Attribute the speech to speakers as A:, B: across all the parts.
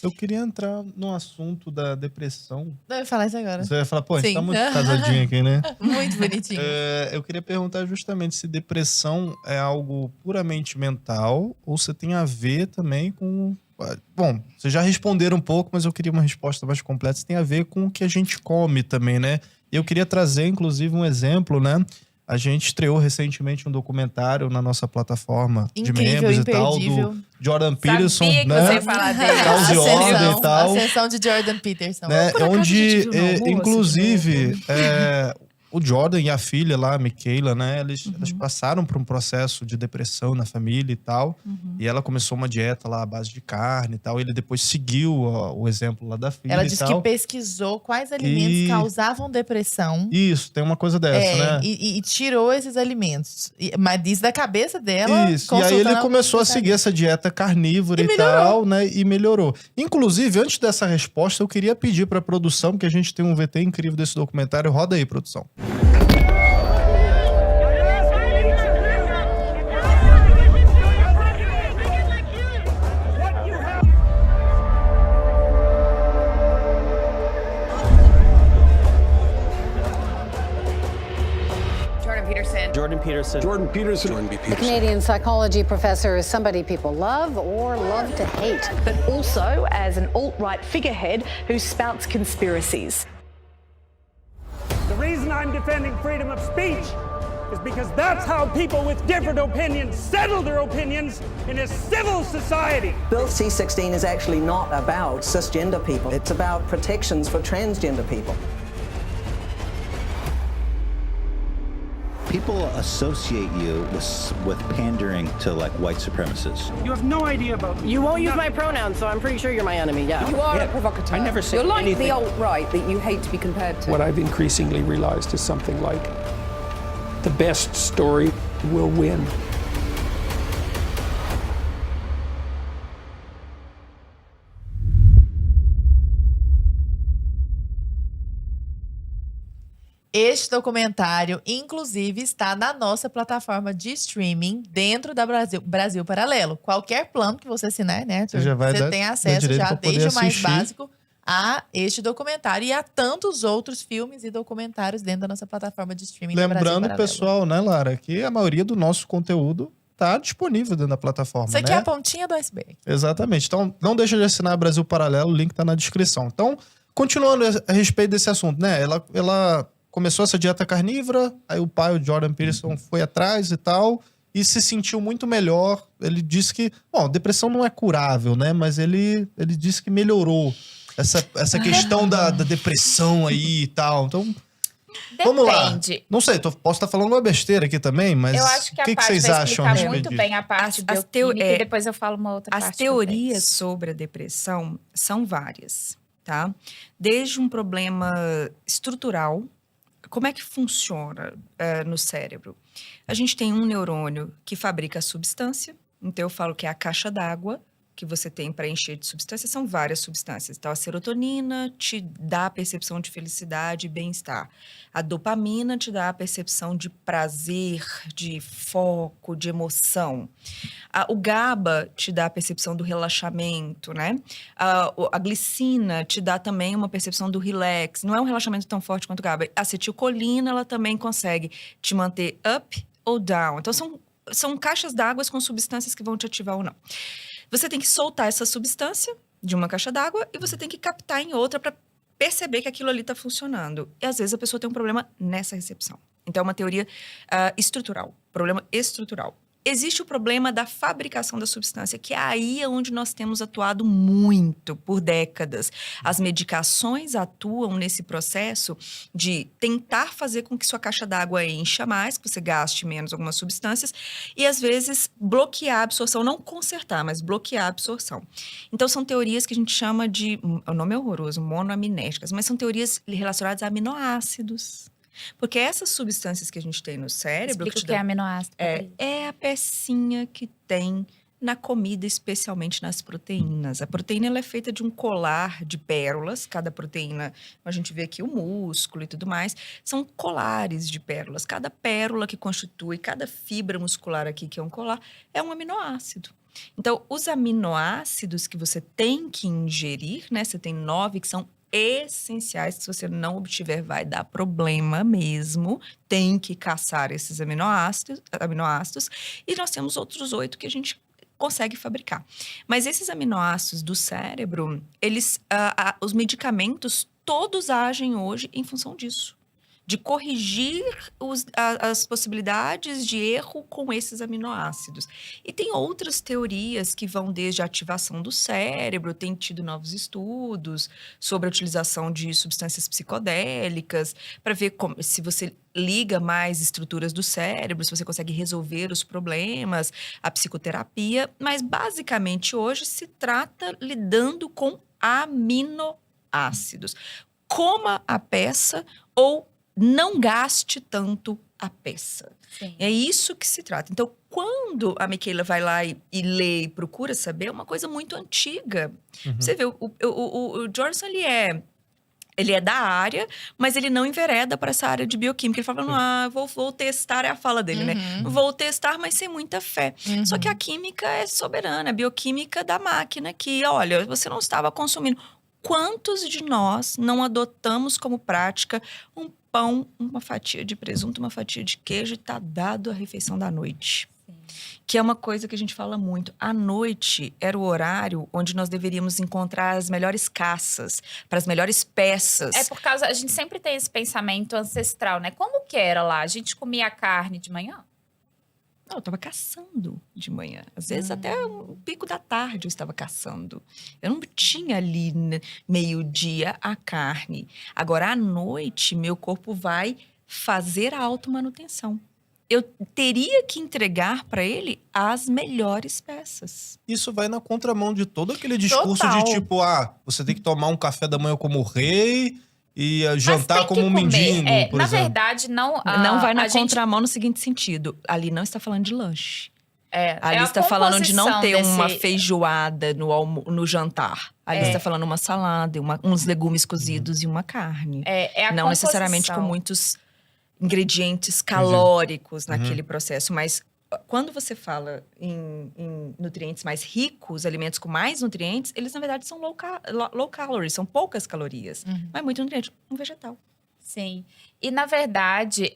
A: Eu queria entrar no assunto da depressão.
B: Eu ia falar isso agora.
A: Você vai falar, pô, a gente
B: Sim.
A: tá muito casadinho aqui, né?
B: Muito bonitinho.
A: Eu queria perguntar justamente se depressão é algo puramente mental ou se tem a ver também com... Bom, vocês já responderam um pouco, mas eu queria uma resposta mais completa. Se tem a ver com o que a gente come também, né? Eu queria trazer, inclusive, um exemplo, né? A gente estreou recentemente um documentário na nossa plataforma de membros e tal, do Jordan Peterson,
C: Sabia que
A: né?
C: você ia falar dele.
A: Causa e ordem e tal.
B: A sessão de Jordan Peterson.
A: Né?
C: Por acaso a
A: Onde,
C: gente viu no almoço de
A: inclusive,
C: novo.
A: o Jordan e a filha lá, a Michaela, né? Elas passaram por um processo de depressão na família e tal. E ela começou uma dieta lá à base de carne e tal. Ele depois seguiu o exemplo lá da filha
B: Ela
A: e
B: disse
A: tal.
B: que pesquisou quais alimentos causavam depressão.
A: Isso, tem uma coisa dessa, né?
B: E tirou esses alimentos. Mas diz da cabeça dela.
A: Isso, e aí ele começou a seguir essa dieta carnívora e tal, né? E melhorou. Inclusive, antes dessa resposta, eu queria pedir pra produção, porque a gente tem um VT incrível desse documentário. Roda aí, produção.
D: Jordan Peterson.
E: Jordan Peterson. Jordan B. Peterson.
F: A Canadian psychology professor is somebody people love or love to hate.
G: But also as an alt-right figurehead who spouts conspiracies.
H: The reason I'm defending freedom of speech is because that's how people with different opinions settle their opinions in a civil society.
I: Bill C-16 is actually not about cisgender people. It's about protections for transgender people.
J: People associate you with pandering to like white supremacists.
H: You have no idea about me.
C: You won't use my pronouns, so I'm pretty sure you're my enemy, yeah.
D: You are a provocateur.
E: I never said
D: You're like
E: anything.
D: the alt-right that you hate to be compared to.
E: What I've increasingly realized is something like the best story will win.
B: Este documentário, inclusive, está na nossa plataforma de streaming dentro da Brasil Paralelo. Qualquer plano que você assinar, né, Arthur? Você tem acesso já desde o mais básico a este documentário e a tantos outros filmes e documentários dentro da nossa plataforma de streaming.
A: Lembrando, pessoal, né, Lara, que a maioria do nosso conteúdo tá disponível dentro da plataforma.
B: Isso aqui é a pontinha do iceberg.
A: Exatamente. Então, não deixa de assinar Brasil Paralelo, o link tá na descrição. Então, continuando a respeito desse assunto, né? Ela começou essa dieta carnívora, aí o pai, o Jordan Peterson, foi atrás e tal, e se sentiu muito melhor. Ele disse que, bom, depressão não é curável, né? Mas ele disse que melhorou essa questão da depressão aí e tal. Então, vamos lá. Não sei, posso estar falando uma besteira aqui também, mas
C: eu acho que
A: o que vocês acham?
C: Vai muito bem a parte bioquímica e depois eu falo uma outra parte.
K: As teorias sobre a depressão são várias, tá? Desde um problema estrutural. Como é que funciona no cérebro? A gente tem um neurônio que fabrica a substância, então eu falo que é a caixa d'água que você tem para encher de substâncias, são várias substâncias. Então, a serotonina te dá a percepção de felicidade e bem-estar. A dopamina te dá a percepção de prazer, de foco, de emoção. O GABA te dá a percepção do relaxamento, né? A glicina te dá também uma percepção do relax. Não é um relaxamento tão forte quanto o GABA. A acetilcolina, ela também consegue te manter up ou down. Então, são caixas d'água com substâncias que vão te ativar ou não. Você tem que soltar essa substância de uma caixa d'água e você tem que captar em outra para perceber que aquilo ali está funcionando. E às vezes a pessoa tem um problema nessa recepção. Então é uma teoria estrutural, problema estrutural. Existe o problema da fabricação da substância, que é aí onde nós temos atuado muito por décadas. As medicações atuam nesse processo de tentar fazer com que sua caixa d'água encha mais, que você gaste menos algumas substâncias, e às vezes bloquear a absorção, não consertar, mas bloquear a absorção. Então são teorias que a gente chama de, o nome é horroroso, monoaminéticas, mas são teorias relacionadas a aminoácidos. Porque essas substâncias que a gente tem no cérebro...
C: Explica o que é aminoácido.
K: É a pecinha que tem na comida, especialmente nas proteínas. A proteína ela é feita de um colar de pérolas. Cada proteína, a gente vê aqui o músculo e tudo mais, são colares de pérolas. Cada pérola que constitui, cada fibra muscular aqui que é um colar, é um aminoácido. Então, os aminoácidos que você tem que ingerir, né? Você tem 9 que são essenciais, que se você não obtiver vai dar problema mesmo. Tem que caçar esses aminoácidos. E nós temos outros 8 que a gente consegue fabricar. Mas esses aminoácidos do cérebro, os medicamentos todos agem hoje em função disso. De corrigir as possibilidades de erro com esses aminoácidos. E tem outras teorias que vão desde a ativação do cérebro, tem tido novos estudos sobre a utilização de substâncias psicodélicas, para ver se você liga mais estruturas do cérebro, se você consegue resolver os problemas, a psicoterapia. Mas, basicamente, hoje se trata lidando com aminoácidos. Coma a peça ou não gaste tanto a peça.
C: Sim.
K: É isso que se trata. Então, quando a Michaela vai lá e lê e procura saber, é uma coisa muito antiga. Você vê, o Jorgensen, ele é da área, mas ele não envereda para essa área de bioquímica. Ele fala, vou testar, é a fala dele, né? Vou testar, mas sem muita fé. Só que a química é soberana, a bioquímica da máquina que, olha, você não estava consumindo. Quantos de nós não adotamos como prática um pão, uma fatia de presunto, uma fatia de queijo e tá dado a refeição da noite? Sim. Que é uma coisa que a gente fala muito. À noite era o horário onde nós deveríamos encontrar as melhores caças, para as melhores peças.
C: É por causa, a gente sempre tem esse pensamento ancestral, né? Como que era lá? A gente comia carne de manhã?
K: Não, eu estava caçando de manhã. Às vezes até o pico da tarde eu estava caçando. Eu não tinha ali meio-dia a carne. Agora, à noite, meu corpo vai fazer a automanutenção. Eu teria que entregar para ele as melhores peças.
A: Isso vai na contramão de todo aquele discurso de tipo, você tem que tomar um café da manhã como rei e jantar como um mendigo, por
C: na
A: exemplo.
C: Verdade, não
K: vai na contramão no seguinte sentido. Ali não está falando de lanche. Ali
C: a
K: está falando de não ter
C: composição
K: uma feijoada no jantar. Ali está falando uma salada, uns legumes cozidos e uma carne. Não necessariamente com muitos ingredientes calóricos naquele processo, mas quando você fala em nutrientes mais ricos, alimentos com mais nutrientes, eles, na verdade, são low calories, são poucas calorias. Mas muito nutriente, um vegetal.
C: Sim. E, na verdade,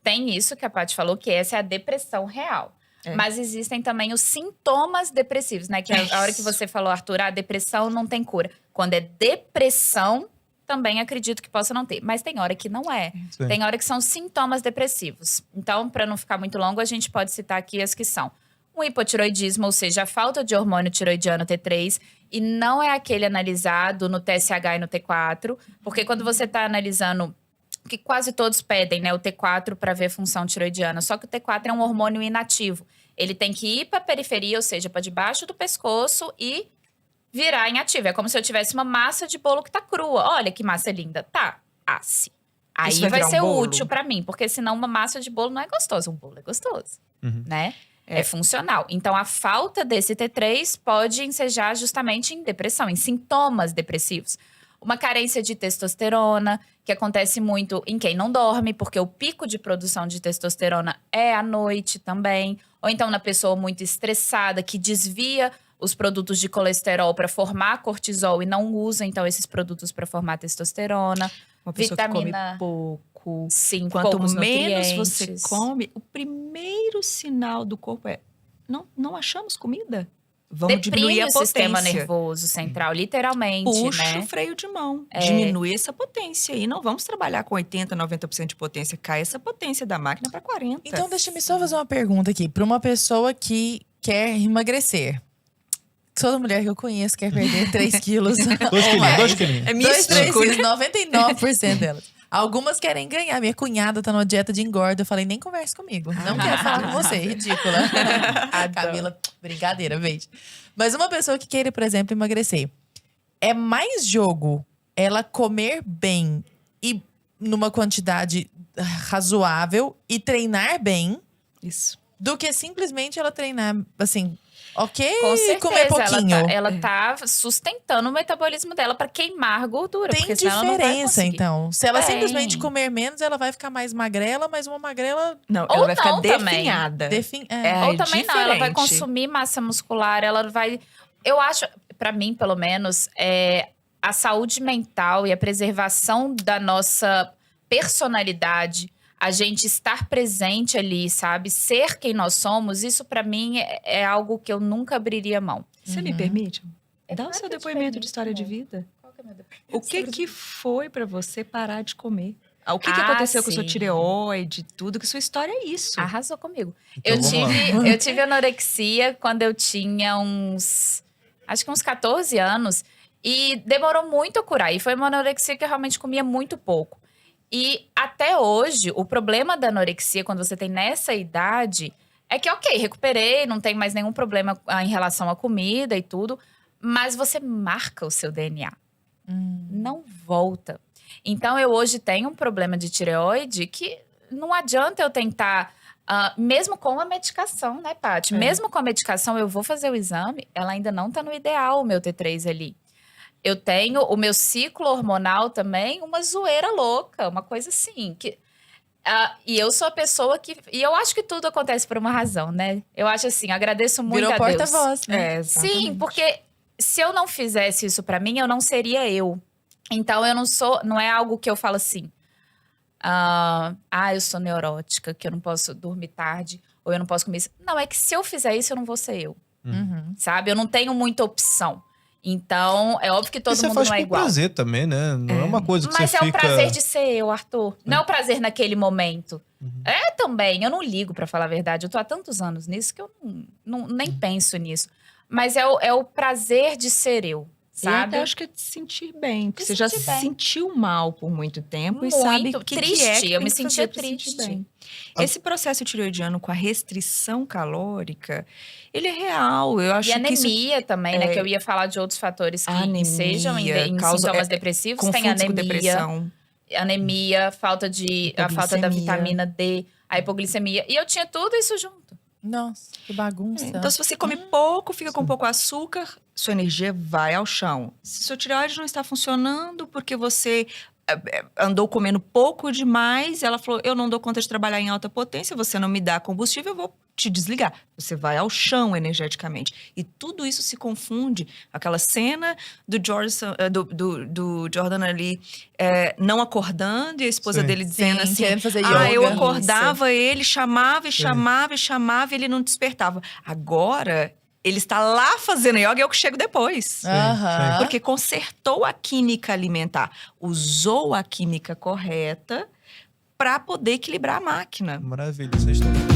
C: tem isso que a Paty falou, que essa é a depressão real. Mas existem também os sintomas depressivos, né? Que a hora que você falou, Arthur, a depressão não tem cura. Quando é depressão, também acredito que possa não ter. Mas tem hora que não é. Sim. Tem hora que são sintomas depressivos. Então, para não ficar muito longo, a gente pode citar aqui as que são o hipotiroidismo, ou seja, a falta de hormônio tiroidiano T3, e não é aquele analisado no TSH e no T4, porque quando você está analisando, que quase todos pedem, né, o T4 para ver função tiroidiana, só que o T4 é um hormônio inativo. Ele tem que ir para a periferia, ou seja, para debaixo do pescoço e virar inativo. É como se eu tivesse uma massa de bolo que tá crua. Olha que massa linda. Tá, asse. Aí vai ser útil pra mim, porque senão uma massa de bolo não é gostosa. Um bolo é gostoso, né? É funcional. Então, a falta desse T3 pode ensejar justamente em depressão, em sintomas depressivos. Uma carência de testosterona, que acontece muito em quem não dorme, porque o pico de produção de testosterona é à noite também. Ou então na pessoa muito estressada, que desvia os produtos de colesterol para formar cortisol e não usa, então, esses produtos para formar testosterona.
K: Uma pessoa que come pouco.
C: Sim,
K: quanto menos você come, o primeiro sinal do corpo é não achamos comida. Vamos diminuir a potência.
C: O sistema nervoso central, literalmente,
K: Puxa o freio de mão. Diminui essa potência. E não vamos trabalhar com 80%, 90% de potência. Cai essa potência da máquina para 40%.
B: Então, deixa-me só fazer uma pergunta aqui. Para uma pessoa que quer emagrecer. Toda mulher que eu conheço quer perder 3 quilos.
A: 2 quilinhos.
B: É místico. 3 quilos, 99% delas. Algumas querem ganhar. Minha cunhada tá numa dieta de engorda. Eu falei, nem converse comigo. Não quero falar com você. Ridícula. Camila, brincadeira, beijo. Mas uma pessoa que queira, por exemplo, emagrecer. É mais jogo ela comer bem e numa quantidade razoável e treinar bem.
K: Isso.
B: Do que simplesmente ela treinar, assim, Ok,
C: Com certeza,
B: comer pouquinho.
C: Ela tá sustentando o metabolismo dela para queimar gordura.
B: Tem
C: porque senão ela não vai
B: diferença,
C: conseguir.
B: então. Se ela
C: Tem.
B: simplesmente comer menos, ela vai ficar mais magrela, mas uma magrela…
K: Não,
C: Ou
K: ela vai ficar
C: não também.
K: definhada.
C: Ou também não, ela vai
K: diferente.
C: consumir massa muscular, ela vai… Eu acho, para mim, pelo menos, a saúde mental e a preservação da nossa personalidade, a gente estar presente ali, sabe? Ser quem nós somos, isso para mim é algo que eu nunca abriria mão.
K: Você me permite? Dá o seu depoimento de história de vida.
C: Qual que é meu depoimento?
K: O que foi para você parar de comer? O que aconteceu com a sua tireoide, tudo? Que sua história é isso.
C: Arrasou comigo.
A: Então,
C: Eu tive anorexia quando eu tinha acho que uns 14 anos. E demorou muito a curar. E foi uma anorexia que eu realmente comia muito pouco. E até hoje, o problema da anorexia, quando você tem nessa idade, é que, ok, recuperei, não tem mais nenhum problema em relação à comida e tudo, mas você marca o seu DNA. Não volta. Então, eu hoje tenho um problema de tireoide que não adianta eu tentar, mesmo com a medicação, né, Paty? Mesmo com a medicação, eu vou fazer o exame, ela ainda não tá no ideal, o meu T3 ali. Eu tenho o meu ciclo hormonal também, uma zoeira louca, uma coisa assim. E eu sou a pessoa que… E eu acho que tudo acontece por uma razão, né? Eu acho assim, agradeço muito a Deus.
B: Virou porta-voz, né?
C: Sim, porque se eu não fizesse isso pra mim, eu não seria eu. Então, não é algo que eu falo assim… eu sou neurótica, que eu não posso dormir tarde, ou eu não posso comer isso. Não, é que se eu fizer isso, eu não vou ser eu. Sabe? Eu não tenho muita opção. Então, é óbvio que todo mundo não é igual.
A: Mas prazer também, né? Não é uma coisa que
C: Mas
A: você
C: é
A: fica…
C: o prazer de ser eu, Arthur. Não é o prazer naquele momento. É também, eu não ligo, pra falar a verdade. Eu tô há tantos anos nisso que eu nem penso nisso. Mas é o prazer de ser eu, sabe?
K: E até acho que é de se sentir bem. Porque você já se sentiu mal por muito tempo e sabe o que
C: triste.
K: é que
C: eu
K: tem
C: me
K: que
C: sentia
K: fazer pra se sentir
C: triste.
K: bem. Esse processo tireoidiano com a restrição calórica, ele é real. Eu acho
C: e
K: que
C: anemia também, né? Que eu ia falar de outros fatores que sejam em sintomas depressivos. Tem anemia,
K: depressão.
C: Anemia, a falta da vitamina D, a hipoglicemia. E eu tinha tudo isso junto.
B: Nossa, que bagunça.
K: Então, se você come pouco, fica com pouco açúcar, sua energia vai ao chão. Se sua tireoide não está funcionando porque você andou comendo pouco demais, ela falou, eu não dou conta de trabalhar em alta potência, você não me dá combustível, eu vou te desligar. Você vai ao chão energeticamente. E tudo isso se confunde. Aquela cena do Jordan ali não acordando e a esposa dele dizendo assim,
B: querendo fazer yoga.
K: Eu acordava ele, chamava e ele não despertava. Agora… ele está lá fazendo yoga e eu que chego depois. Porque consertou a química alimentar. Usou a química correta para poder equilibrar a máquina.
A: Maravilha, vocês estão…